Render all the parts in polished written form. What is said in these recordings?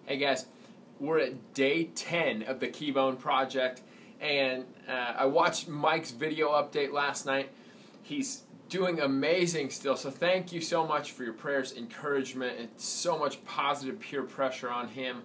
Hey guys, we're at day 10 of the Keybone Project, and I watched Mike's video update last night. He's doing amazing still, so thank you so much for your prayers, encouragement, and so much positive peer pressure on him.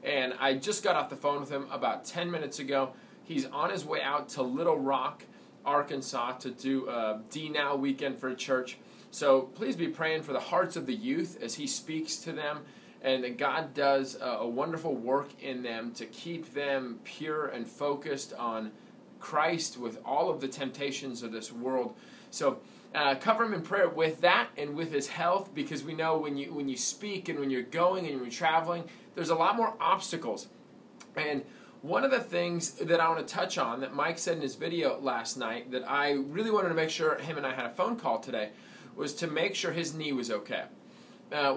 And I just got off the phone with him about 10 minutes ago. He's on his way out to Little Rock, Arkansas to do a D-Now weekend for a church. So please be praying for the hearts of the youth as he speaks to them, and that God does a wonderful work in them to keep them pure and focused on Christ with all of the temptations of this world. So cover him in prayer with that and with his health, because we know when you speak and when you're going and when you're traveling, there's a lot more obstacles. And one of the things that I want to touch on that Mike said in his video last night that I really wanted to make sure him and I had a phone call today was to make sure his knee was okay.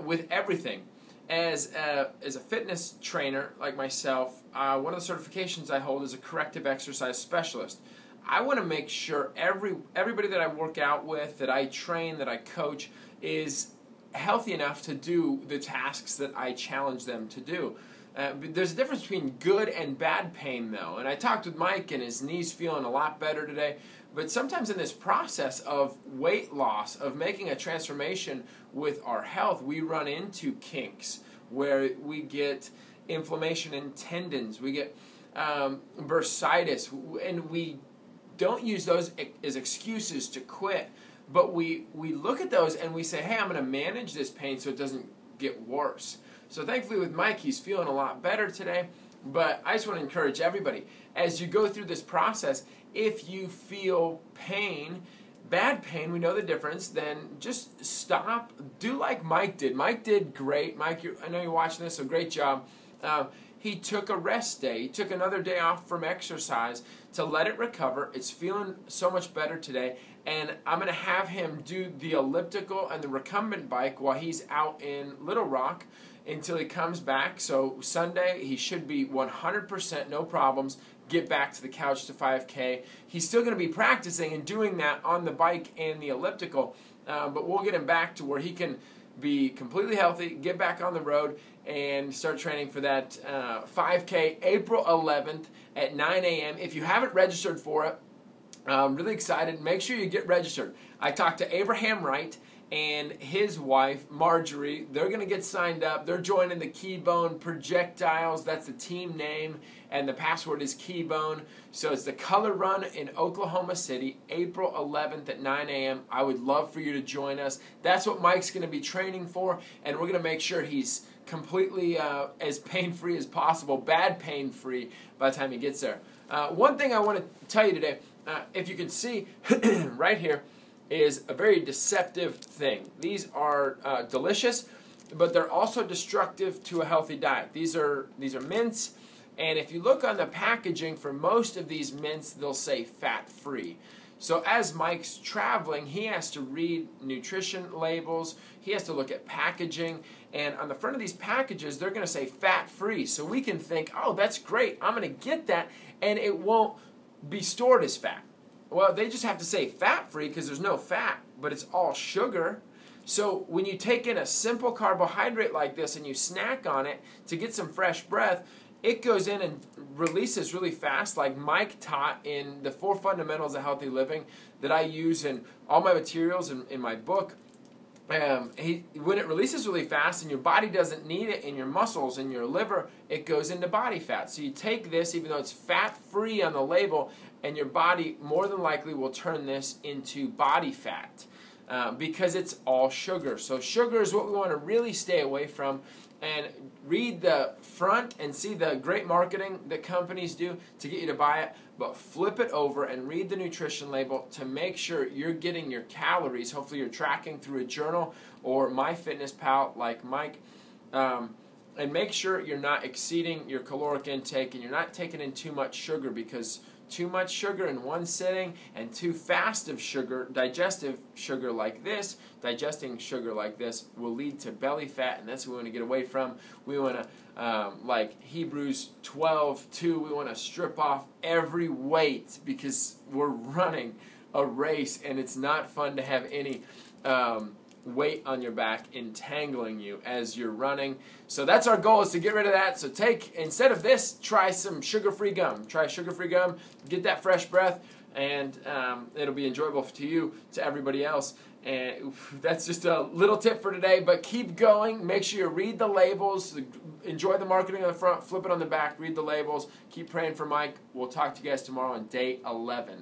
With everything. As a fitness trainer like myself, one of the certifications I hold is a corrective exercise specialist. I want to make sure everybody that I work out with, that I train, that I coach, is healthy enough to do the tasks that I challenge them to do. There's a difference between good and bad pain, though. And I talked with Mike, and his knee's feeling a lot better today. But sometimes in this process of weight loss, of making a transformation with our health, we run into kinks where we get inflammation in tendons, we get bursitis, and we don't use those as excuses to quit. But we look at those and we say, hey, I'm going to manage this pain so it doesn't get worse. So thankfully with Mike, he's feeling a lot better today. But I just want to encourage everybody, as you go through this process, if you feel pain, bad pain, we know the difference, then just stop. Do like Mike did. Mike did great. Mike, I know you're watching this, so great job. He took a rest day. He took another day off from exercise to let it recover. It's feeling so much better today. And I'm going to have him do the elliptical and the recumbent bike while he's out in Little Rock until he comes back. So Sunday, he should be 100%, no problems, get back to the couch to 5K. He's still going to be practicing and doing that on the bike and the elliptical, but we'll get him back to where he can be completely healthy, get back on the road, and start training for that 5K April 11th at 9 a.m. If you haven't registered for it, I'm really excited. Make sure you get registered. I talked to Abraham Wright and his wife, Marjorie. They're going to get signed up. They're joining the Keybone Projectiles. That's the team name, and the password is Keybone. So it's the Color Run in Oklahoma City, April 11th at 9 a.m. I would love for you to join us. That's what Mike's going to be training for, and we're going to make sure he's completely as pain-free as possible, bad pain-free by the time he gets there. One thing I want to tell you today, if you can see right here, is a very deceptive thing. These are delicious, but they're also destructive to a healthy diet. These are mints, and if you look on the packaging for most of these mints, they'll say fat-free. So as Mike's traveling, he has to read nutrition labels, he has to look at packaging, and on the front of these packages, they're going to say fat-free. So we can think, oh, that's great, I'm going to get that, and it won't be stored as fat. Well, they just have to say fat-free because there's no fat, but it's all sugar. So when you take in a simple carbohydrate like this and you snack on it to get some fresh breath, it goes in and releases really fast, like Mike taught in the 4 Fundamentals of Healthy Living that I use in all my materials in my book. When it releases really fast and your body doesn't need it in your muscles and your liver, it goes into body fat. So you take this, even though it's fat-free on the label, and your body more than likely will turn this into body fat because it's all sugar. So sugar is what we want to really stay away from. And read the front and see the great marketing that companies do to get you to buy it, but flip it over and read the nutrition label to make sure you're getting your calories. Hopefully you're tracking through a journal or MyFitnessPal like Mike, and make sure you're not exceeding your caloric intake and you're not taking in too much sugar, because too much sugar in one sitting and too fast of sugar, digesting sugar like this, will lead to belly fat, and that's what we want to get away from. We want to, like Hebrews 12:2, we want to strip off every weight because we're running a race, and it's not fun to have any weight on your back entangling you as you're running. So that's our goal, is to get rid of that. So instead of this, try some sugar-free gum. Try sugar-free gum, get that fresh breath, and it'll be enjoyable to you, to everybody else. And that's just a little tip for today, but keep going. Make sure you read the labels. Enjoy the marketing on the front, flip it on the back, read the labels. Keep praying for Mike. We'll talk to you guys tomorrow on day 11.